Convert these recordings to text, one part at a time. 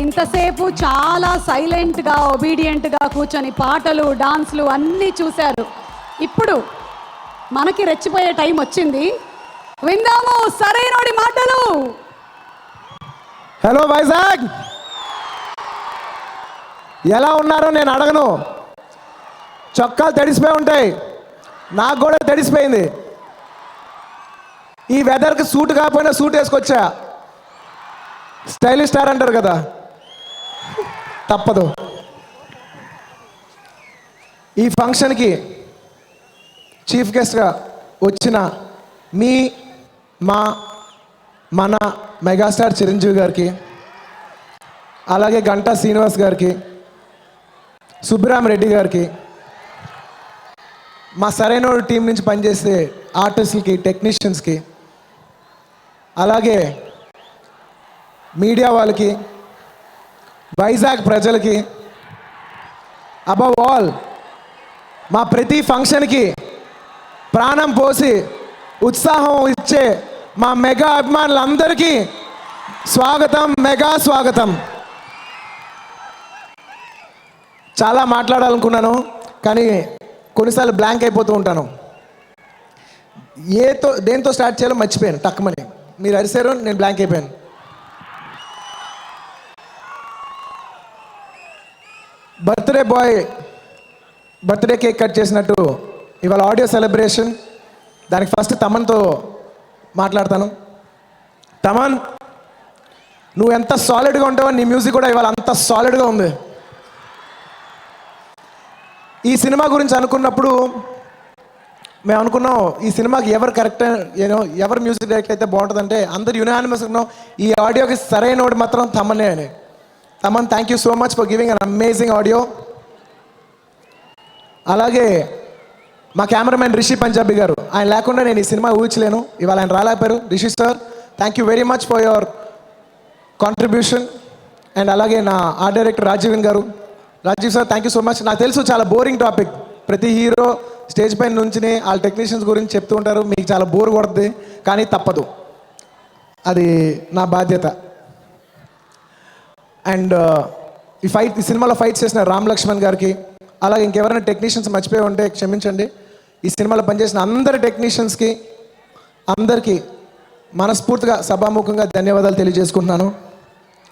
ఇంతసేపు చాలా సైలెంట్గా ఒబీడియంట్గా కూర్చొని పాటలు డాన్స్లు అన్నీ చూశారు. ఇప్పుడు మనకి రెచ్చిపోయే టైం వచ్చింది. విందాము సరైనోడి మాటలు. హలో వైజాగ్, ఎలా ఉన్నారో నేను అడగను. చొక్కాలు తడిసిపోయి ఉంటాయి, నాకు కూడా తడిసిపోయింది. ఈ వెదర్కి సూట్ కాకపోయినా సూట్ వేసుకొచ్చా. స్టైలిష్ స్టార్ అంటారు కదా, తప్పదు. ఈ ఫంక్షన్కి చీఫ్ గెస్ట్గా వచ్చిన మన మెగాస్టార్ చిరంజీవి గారికి, అలాగే గంటా శ్రీనివాస్ గారికి, సుబ్బరామ్ రెడ్డి గారికి, మా సరైన టీం నుంచి పనిచేసే ఆర్టిస్టులకి, టెక్నీషియన్స్కి, అలాగే మీడియా వాళ్ళకి, వైజాగ్ ప్రజలకి, అబవ్ ఆల్ మా ప్రతి ఫంక్షన్కి ప్రాణం పోసి ఉత్సాహం ఇచ్చే మా మెగా అభిమానులందరికీ స్వాగతం, మెగా స్వాగతం. చాలా మాట్లాడాలనుకున్నాను, కానీ కొన్నిసార్లు బ్లాంక్ అయిపోతూ ఉంటాను. దేంతో స్టార్ట్ చేయాలో మర్చిపోయాను. టక్కుమని మీరు అరిసారు, నేను బ్లాంక్ అయిపోయాను. Birthday boy birthday cake cut చేసినట్టు ఇవాళ ఆడియో సెలబ్రేషన్. దానికి ఫస్ట్ తమన్తో మాట్లాడతాను. తమన్, నువ్వు ఎంత సాలిడ్గా ఉంటావో నీ మ్యూజిక్ కూడా ఇవాళ అంత సాలిడ్గా ఉంది. ఈ సినిమా గురించి అనుకున్నప్పుడు మేము అనుకున్నాం, ఈ సినిమాకి ఎవరు కరెక్ట్ ఎవరు మ్యూజిక్ డైరెక్ట్ అయితే బాగుంటుందంటే అందరు యునానిమస్ ఉన్నాం, ఈ ఆడియోకి సరైన వాడు మాత్రం తమన్నే అని. Thaman, thank you so much for giving an amazing audio. అలాగే మా కెమెరామెన్ రిషి పంజాబీ గారు, ఆయన లేకుండా నేను ఈ సినిమా ఊహించలేను. ఇవాళ ఆయన రాలేకపోయారు. Rishi sir, thank you very much for your contribution. And అలాగే నా ఆర్ట్ డైరెక్టర్ రాజీవన్ గారు. Rajeev sir, thank you so much. నాకు తెలుసు చాలా బోరింగ్ టాపిక్, ప్రతి హీరో స్టేజ్ పైన నుంచి వాళ్ళ టెక్నీషియన్స్ గురించి చెప్తూ ఉంటారు, మీకు చాలా బోర్ కొడుతుంది, కానీ తప్పదు, అది నా బాధ్యత. అండ్ ఈ సినిమాలో ఫైట్స్ చేసిన రామ్ లక్ష్మణ్ గారికి, అలాగే ఇంకెవరైనా టెక్నీషియన్స్ మర్చిపోయి ఉంటే క్షమించండి. ఈ సినిమాలో పనిచేసిన అందరి టెక్నీషియన్స్కి అందరికీ మనస్ఫూర్తిగా సభాముఖంగా ధన్యవాదాలు తెలియజేసుకుంటున్నాను.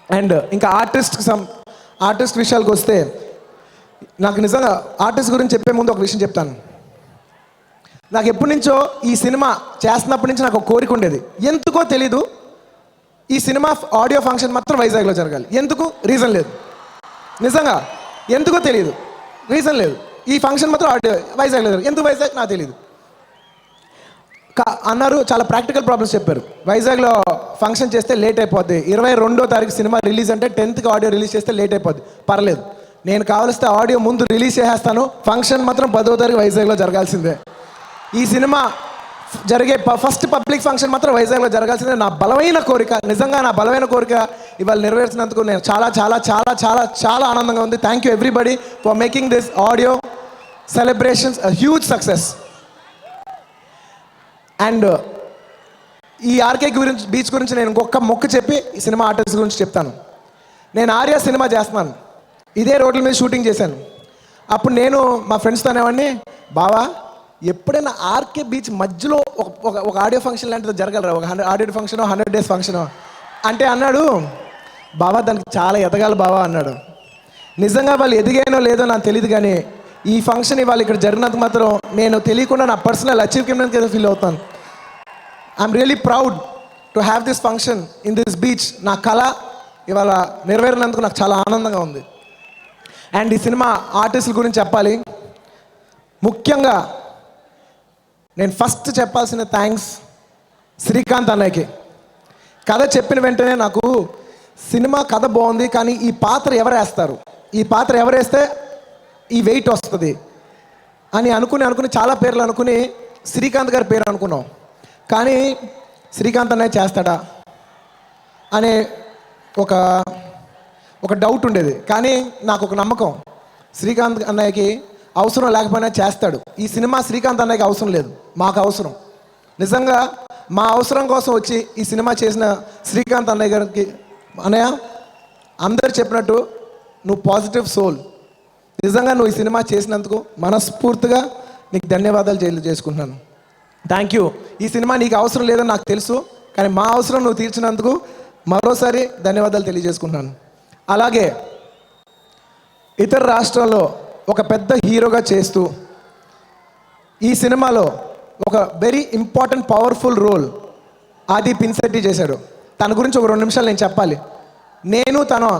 అండ్ ఇంకా ఆర్టిస్ట్ విషయాలకు వస్తే, నాకు నిజంగా ఆర్టిస్ట్ గురించి చెప్పే ముందు ఒక విషయం చెప్తాను. నాకు ఎప్పటి నుంచో ఈ సినిమా చేస్తున్నప్పటి నుంచి నాకు ఒక కోరిక ఉండేది. ఎందుకో తెలీదు, ఈ సినిమా ఆడియో ఫంక్షన్ మాత్రం వైజాగ్లో జరగాలి. ఎందుకు? రీజన్ లేదు. నిజంగా ఎందుకో తెలియదు, రీజన్ లేదు. ఈ ఫంక్షన్ మాత్రం ఆడియో వైజాగ్లో జరగాలి. ఎందుకు వైజాగ్ నాకు తెలియదు అన్నారు. చాలా ప్రాక్టికల్ ప్రాబ్లమ్స్ చెప్పారు. వైజాగ్లో ఫంక్షన్ చేస్తే లేట్ అయిపోద్ది, 22వ తారీఖు సినిమా రిలీజ్ అంటే 10th ఆడియో రిలీజ్ చేస్తే లేట్ అయిపోద్ది. పర్లేదు, నేను కావలిస్తే ఆడియో ముందు రిలీజ్ చేసేస్తాను, ఫంక్షన్ మాత్రం 10వ తారీఖు వైజాగ్లో జరగాల్సిందే. ఈ సినిమా జరిగే ఫస్ట్ పబ్లిక్ ఫంక్షన్ మాత్రం వైజాగ్లో జరగాల్సిందే. నా బలమైన కోరిక, నిజంగా నా బలమైన కోరిక ఇవాళ నెరవేర్చినందుకు నేను చాలా చాలా చాలా చాలా చాలా ఆనందంగా ఉంది. Thank you everybody for making this audio celebrations a huge success. And ఈ ఆర్కే బీచ్ గురించి నేను ఇంకొక మొక్క చెప్పి ఈ సినిమా ఆర్టిస్ట్ గురించి చెప్తాను. నేను ఆర్య సినిమా చేస్తున్నాను, ఇదే రోడ్ల మీద షూటింగ్ చేశాను. అప్పుడు నేను మా ఫ్రెండ్స్తో అనేవాడిని, బావా ఎప్పుడైనా ఆర్కే బీచ్ మధ్యలో ఒక ఆడియో ఫంక్షన్ లాంటిది జరగలరా, ఒక ఆడియో ఫంక్షన్ 100 days ఫంక్షన్ అంటే అన్నాడు, బావా దానికి చాలా ఎదగాలి బావా అన్నాడు. నిజంగా వాళ్ళు ఎదిగానో లేదో నాకు తెలియదు, కానీ ఈ ఫంక్షన్ ఇవాళ ఇక్కడ జరిగినందుకు మాత్రం నేను తెలియకుండా నా పర్సనల్ అచీవ్మెంట్ ఏదో ఫీల్ అవుతాను. I'm really proud to have this function in this beach. నా కళ ఇవాళ నెరవేరినందుకు నాకు చాలా ఆనందంగా ఉంది. అండ్ ఈ సినిమా ఆర్టిస్టుల గురించి చెప్పాలి. ముఖ్యంగా నేను ఫస్ట్ చెప్పాల్సిన థ్యాంక్స్ శ్రీకాంత్ అన్నయ్యకి. కథ చెప్పిన వెంటనే నాకు సినిమా కథ బాగుంది, కానీ ఈ పాత్ర ఎవరు వేస్తారు, ఈ పాత్ర ఎవరు వేస్తే ఈ వెయిట్ వస్తుంది అని అనుకుని చాలా పేర్లు అనుకుని శ్రీకాంత్ గారి పేరు అనుకున్నాం. కానీ శ్రీకాంత్ అన్నయ్య చేస్తాడా అనే ఒక డౌట్ ఉండేది. కానీ నాకు ఒక నమ్మకం, శ్రీకాంత్ అన్నయ్యకి అవసరం లేకపోయినా చేస్తాడు. ఈ సినిమా శ్రీకాంత్ అన్నయ్యకి అవసరం లేదు, మాకు అవసరం. నిజంగా మా అవసరం కోసం వచ్చి ఈ సినిమా చేసిన శ్రీకాంత్ అన్నయ్య గారికి, అన్నయ్య అందరు చెప్పినట్టు నువ్వు పాజిటివ్ సోల్. నిజంగా నువ్వు ఈ సినిమా చేసినందుకు మనస్ఫూర్తిగా నీకు ధన్యవాదాలు చేసుకుంటున్నాను. Thank you. ఈ సినిమా నీకు అవసరం లేదని నాకు తెలుసు, కానీ మా అవసరం నువ్వు తీర్చినందుకు మరోసారి ధన్యవాదాలు తెలియజేసుకుంటున్నాను. అలాగే ఇతర రాష్ట్రాల్లో ఒక పెద్ద హీరోగా చేస్తూ ఈ సినిమాలో ఒక వెరీ ఇంపార్టెంట్ పవర్ఫుల్ రోల్ ఆది పినిశెట్టి చేశాడు. తన గురించి ఒక 2 నిమిషాలు నేను చెప్పాలి. నేను తను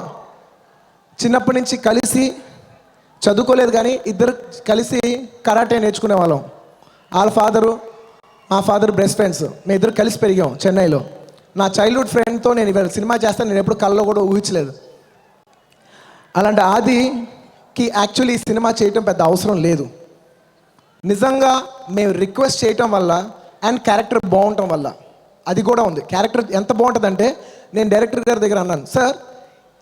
చిన్నప్పటి నుంచి కలిసి చదువుకోలేదు, కానీ ఇద్దరు కలిసి కరాటే నేర్చుకునే వాళ్ళం. వాళ్ళ ఫాదరు మా ఫాదర్ బెస్ట్ ఫ్రెండ్స్, మేము ఇద్దరు కలిసి పెరిగాం చెన్నైలో. నా చైల్డ్హుడ్ ఫ్రెండ్తో నేను ఇవాళ సినిమా చేస్తాను నేను ఎప్పుడు కళ్ళలో కూడా ఊహించలేదు. అలాంటి ఆదికి యాక్చువల్లీ ఈ సినిమా చేయటం పెద్ద అవసరం లేదు. నిజంగా మేము రిక్వెస్ట్ చేయటం వల్ల అండ్ క్యారెక్టర్ బాగుండటం వల్ల, అది కూడా ఉంది. క్యారెక్టర్ ఎంత బాగుంటుందంటే నేను డైరెక్టర్ గారి దగ్గర అన్నాను, సార్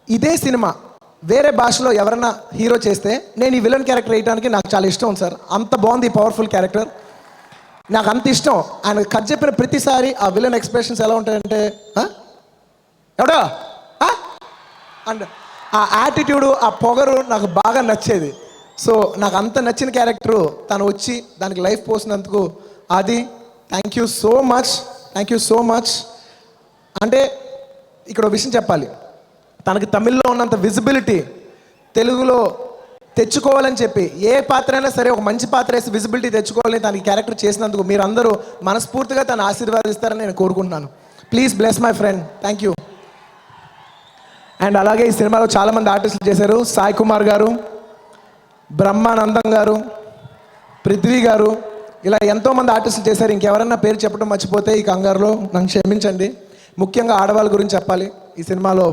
ఇదే సినిమా వేరే భాషలో ఎవరైనా హీరో చేస్తే నేను ఈ విలన్ క్యారెక్టర్ వేయడానికి నాకు చాలా ఇష్టం సార్. అంత బాగుంది ఈ పవర్ఫుల్ క్యారెక్టర్, నాకు అంత ఇష్టం. ఆయన కథ చెప్పిన ప్రతిసారి ఆ విలన్ ఎక్స్ప్రెషన్స్ ఎలా ఉంటాయంటే ఎవడో అండ్ ఆ యాటిట్యూడు, ఆ పొగరు నాకు బాగా నచ్చేది. సో నాకు అంత నచ్చిన క్యారెక్టరు తను వచ్చి దానికి లైఫ్ పోసినందుకు అది thank you so much, thank you so much. అంటే ఇక్కడ ఒక విషయం చెప్పాలి, తనకి తమిళ్లో ఉన్నంత విజిబిలిటీ తెలుగులో తెచ్చుకోవాలని చెప్పి ఏ పాత్ర అయినా సరే ఒక మంచి పాత్ర వేసి విజిబిలిటీ తెచ్చుకోవాలని తనకి క్యారెక్టర్ చేసినందుకు మీరందరూ మనస్ఫూర్తిగా తను ఆశీర్వాదిస్తారని నేను కోరుకుంటున్నాను. Please bless my friend, thank you. And అలాగే ఈ సినిమాలో చాలామంది ఆర్టిస్టులు చేశారు. సాయి కుమార్ గారు, బ్రహ్మానందం గారు, పృథ్వీ గారు, ఇలా ఎంతోమంది ఆర్టిస్టులు చేశారు. ఇంకెవరన్నా పేరు చెప్పడం మర్చిపోతే ఈ కంగారులో నన్ను క్షమించండి. ముఖ్యంగా ఆడవాళ్ళ గురించి చెప్పాలి. ఈ సినిమాలో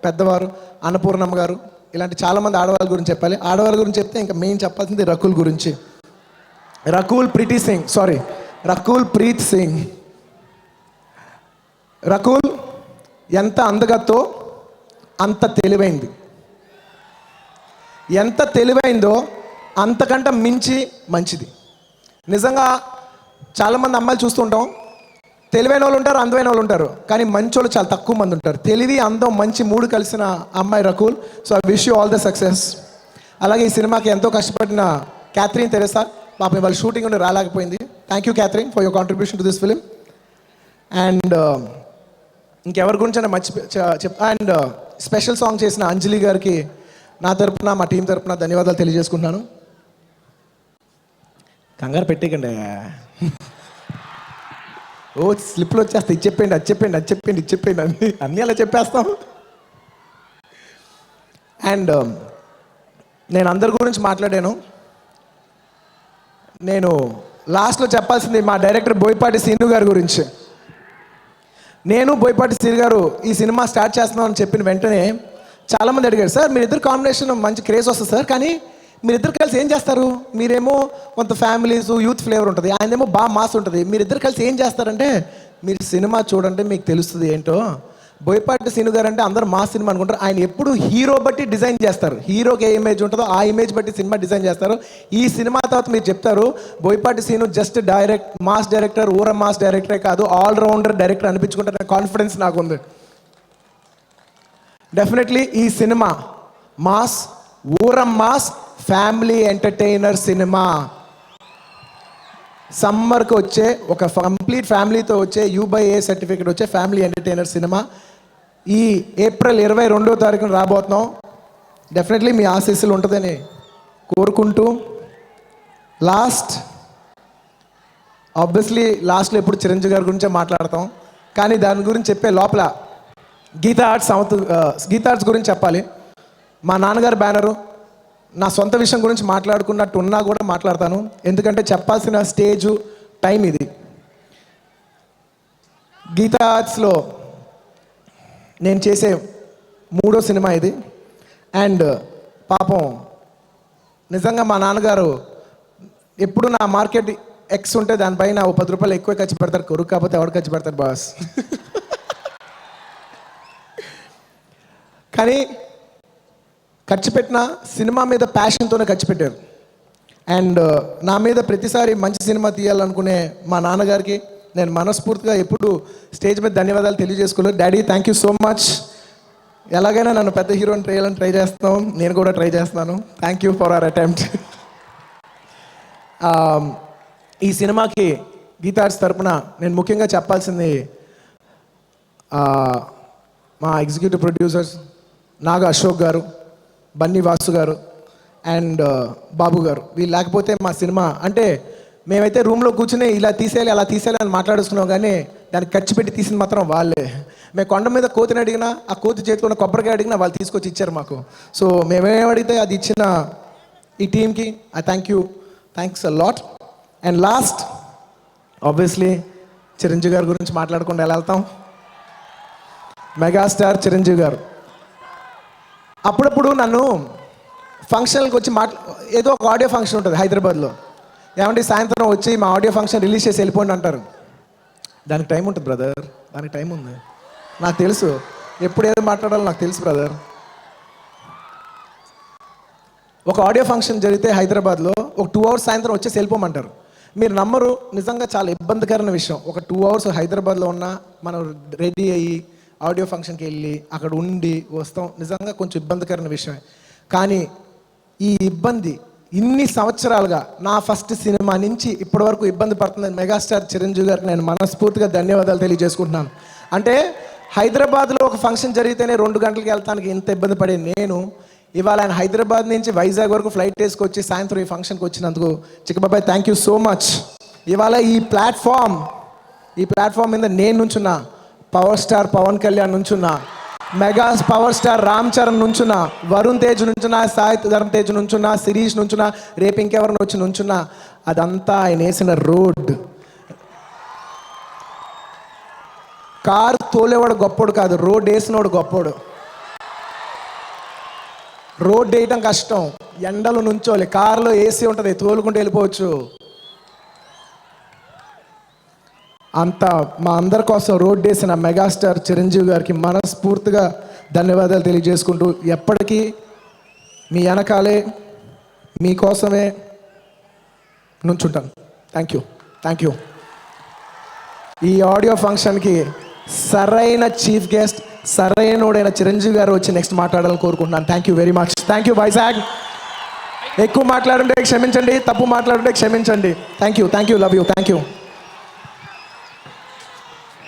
పెద్దవారు అన్నపూర్ణమ్మ గారు, ఇలాంటి చాలామంది ఆడవాళ్ళ గురించి చెప్పాలి. ఆడవాళ్ళ గురించి చెప్తే ఇంకా మెయిన్ చెప్పాల్సింది రకుల్ గురించి. రకుల్ ప్రీత్ సింగ్. రకుల్ ఎంత అందగత్తో అంత తెలివైంది. ఎంత తెలివైందో అంతకంటే మించి మంచిది. నిజంగా చాలామంది అమ్మాయిలు చూస్తుంటాం, తెలివైన వాళ్ళు ఉంటారు, అందమైన వాళ్ళు ఉంటారు, కానీ మంచి వాళ్ళు చాలా తక్కువ మంది ఉంటారు. తెలివి, అందం, మంచి 3 కలిసిన అమ్మాయి Rakul. So I wish you all the success. అలాగే ఈ సినిమాకి ఎంతో కష్టపడిన క్యాథరిన్ తెరెసా, పాపం ఇవాళ షూటింగ్ ఉండి రాలేకపోయింది. Thank you Catherine for your contribution to this film. And ఇంకెవరి గురించి అండ్ స్పెషల్ సాంగ్ చేసిన అంజలి గారికి నా తరపున మా టీం తరపున ధన్యవాదాలు తెలియజేసుకుంటున్నాను. కంగారు పెట్టేకండి, ఓ స్లిప్లు వచ్చేస్తాయి. ఇది చెప్పండి, అది చెప్పండి, అది చెప్పండి, ఇది చెప్పండి, అన్నీ అలా చెప్పేస్తాం. అండ్ నేను అందరి గురించి మాట్లాడాను. నేను లాస్ట్లో చెప్పాల్సింది మా డైరెక్టర్ బోయపాటి శ్రీను గారి గురించి. నేను బోయపాటి శ్రీను గారు ఈ సినిమా స్టార్ట్ చేస్తున్నామని చెప్పిన వెంటనే చాలామంది అడిగారు, సార్ మీరిద్దరు కాంబినేషన్ మంచి క్రేజ్ వస్తుంది సార్, కానీ మీరిద్దరు కలిసి ఏం చేస్తారు? మీరేమో కొంత ఫ్యామిలీస్ యూత్ ఫ్లేవర్ ఉంటుంది, ఆయనేమో బాగా మాస్ ఉంటుంది. మీరిద్దరు కలిసి ఏం చేస్తారంటే, మీరు సినిమా చూడండి మీకు తెలుస్తుంది ఏంటో. బోయపాటి శ్రీను గారు అంటే అందరూ మాస్ సినిమా అనుకుంటారు, ఆయన ఎప్పుడు హీరో బట్టి డిజైన్ చేస్తారు. హీరోకి ఏ ఇమేజ్ ఉంటుందో ఆ ఇమేజ్ బట్టి సినిమా డిజైన్ చేస్తారు. ఈ సినిమా తర్వాత మీరు చెప్తారు, Boyapati Srinu just mass director, ఊర మాస్ డైరెక్టరే కాదు, ఆల్రౌండర్ డైరెక్టర్ అనిపించుకుంటారు. కాన్ఫిడెన్స్ నాకు ఉంది. డెఫినెట్లీ ఈ సినిమా మాస్, ఊరం మాస్, ఫ్యామిలీ ఎంటర్టైనర్ సినిమా. సమ్మర్కి వచ్చే ఒక కంప్లీట్ ఫ్యామిలీతో వచ్చే U/A సర్టిఫికేట్ వచ్చే ఫ్యామిలీ ఎంటర్టైనర్ సినిమా ఈ ఏప్రిల్ 22వ తారీఖున రాబోతున్నాం. డెఫినెట్లీ మీ ఆశీస్సులు ఉంటుందని కోరుకుంటూ, ఆబ్వియస్లీ లాస్ట్లో ఎప్పుడు చిరంజీవి గారి గురించే మాట్లాడతాం, కానీ దాని గురించి చెప్పే లోపల గీతా ఆర్ట్స్ గురించి చెప్పాలి. మా నాన్నగారు బ్యానరు, నా సొంత విషయం గురించి మాట్లాడుకున్నట్టు ఉన్నా కూడా మాట్లాడతాను, ఎందుకంటే చెప్పాల్సిన స్టేజు టైం ఇది. గీతా ఆర్ట్స్లో నేను చేసే 3వ సినిమా ఇది. అండ్ పాపం నిజంగా మా నాన్నగారు ఎప్పుడు నా మార్కెట్ ఎక్స్ ఉంటే దానిపైన ఓ 10 రూపాయలు ఎక్కువ ఖర్చు పెడతారు. కొరుకు కాకపోతే ఎవరు ఖర్చు పెడతారు బాస్. కానీ ఖర్చు పెట్టిన సినిమా మీద ప్యాషన్తోనే ఖర్చు పెట్టారు. అండ్ నా మీద ప్రతిసారి మంచి సినిమా తీయాలనుకునే మా నాన్నగారికి నేను మనస్ఫూర్తిగా ఎప్పుడు స్టేజ్ మీద ధన్యవాదాలు తెలియజేసుకోలేదు. Daddy thank you so much. ఎలాగైనా నన్ను పెద్ద హీరోని ట్రై చేస్తాం, నేను కూడా ట్రై చేస్తున్నాను. Thank you for hour attempt. ఈ సినిమాకి గీతార్ట్స్ తరపున నేను ముఖ్యంగా చెప్పాల్సింది మా ఎగ్జిక్యూటివ్ ప్రొడ్యూసర్స్ నాగ అశోక్ గారు, బన్నీ వాసు గారు అండ్ బాబు గారు. వీళ్ళు లేకపోతే మా సినిమా అంటే మేమైతే రూమ్లో కూర్చుని ఇలా తీసేయాలి అలా తీసేయాలి అని మాట్లాడుకున్నాం, కానీ దానికి ఖర్చు పెట్టి తీసింది మాత్రం వాళ్ళే. మేము కొండ మీద కోతిని అడిగినా, ఆ కోతి చేతిలో ఉన్న కొబ్బరికాయ అడిగినా వాళ్ళు తీసుకొచ్చి ఇచ్చారు మాకు. సో మేమేం అడిగితే అది ఇచ్చిన ఈ టీంకి I thanks a lot. And last obviously Chiranjeevi గారి గురించి మాట్లాడకుండా ఎలా వెళ్తాం. మెగాస్టార్ చిరంజీవి గారు అప్పుడప్పుడు నన్ను ఫంక్షన్కి వచ్చి ఏదో ఒక ఆడియో ఫంక్షన్ ఉంటుంది హైదరాబాద్లో, ఏమంటే సాయంత్రం వచ్చి మా ఆడియో ఫంక్షన్ రిలీజ్ చేసి వెళ్ళిపోండి అంటారు. దానికి టైం ఉంటుంది బ్రదర్, దానికి టైం ఉంది, నాకు తెలుసు. ఎప్పుడు ఏదో మాట్లాడాలో నాకు తెలుసు బ్రదర్. ఒక ఆడియో ఫంక్షన్ జరిగితే హైదరాబాద్లో ఒక 2 hours సాయంత్రం వచ్చేసి వెళ్ళిపోమంటారు. మీరు నమ్మరు, నిజంగా చాలా ఇబ్బందికరమైన విషయం. ఒక 2 hours హైదరాబాద్లో ఉన్న మనం రెడీ అయ్యి ఆడియో ఫంక్షన్కి వెళ్ళి అక్కడ ఉండి వస్తాం, నిజంగా కొంచెం ఇబ్బందికరమైన విషయమే. కానీ ఈ ఇబ్బంది ఇన్ని సంవత్సరాలుగా నా ఫస్ట్ సినిమా నుంచి ఇప్పటి వరకు ఇబ్బంది పడుతుంది మెగాస్టార్ చిరంజీవి గారికి నేను మనస్ఫూర్తిగా ధన్యవాదాలు తెలియజేసుకుంటున్నాను. అంటే హైదరాబాద్లో ఒక ఫంక్షన్ జరిగితేనే 2 గంటలకు వెళ్తానికి ఇంత ఇబ్బంది పడే నేను ఇవాళ ఆయన హైదరాబాద్ నుంచి వైజాగ్ వరకు ఫ్లైట్ వేసుకొచ్చి సాయంత్రం ఈ ఫంక్షన్కి వచ్చినందుకు చిక్కబాబాయ్ థ్యాంక్ యూ సో మచ్. ఇవాళ ఈ ప్లాట్ఫామ్ మీద నేను నుంచున్నా, పవర్ స్టార్ పవన్ కళ్యాణ్ నుంచున్నా, mega power star Ram Charan నుంచున్నా, వరుణ్ తేజ్ నుంచున్నా, సాయి ధర్మ తేజ్ నుంచున్నా, శిరీష్ నుంచున్నా, రేపు ఇంకెవరిని వచ్చి నుంచున్నా, అదంతా ఆయన వేసిన రోడ్. కారు తోలేవాడు గొప్పోడు కాదు, రోడ్ వేసినోడు గొప్పోడు. రోడ్ వేయటం కష్టం, ఎండలు నుంచోలి, కారులో ఏసీ ఉంటుంది, తోలుకుంటూ వెళ్ళిపోవచ్చు. అంతా మా అందరి కోసం రోడ్ వేసిన మెగాస్టార్ చిరంజీవి గారికి మనస్ఫూర్తిగా ధన్యవాదాలు తెలియజేసుకుంటూ ఎప్పటికీ మీ వెనకాలే మీకోసమే నుంచుంటాను. Thank you. ఈ ఆడియో ఫంక్షన్కి సరైన చీఫ్ గెస్ట్, సరైనోడైన చిరంజీవి గారు వచ్చి నెక్స్ట్ మాట్లాడాలని కోరుకుంటున్నాను. Thank you very much. Thank you Vizag. ఎక్కువ మాట్లాడుంటే క్షమించండి, తప్పు మాట్లాడుంటే క్షమించండి. Thank you. Love you. Thank you.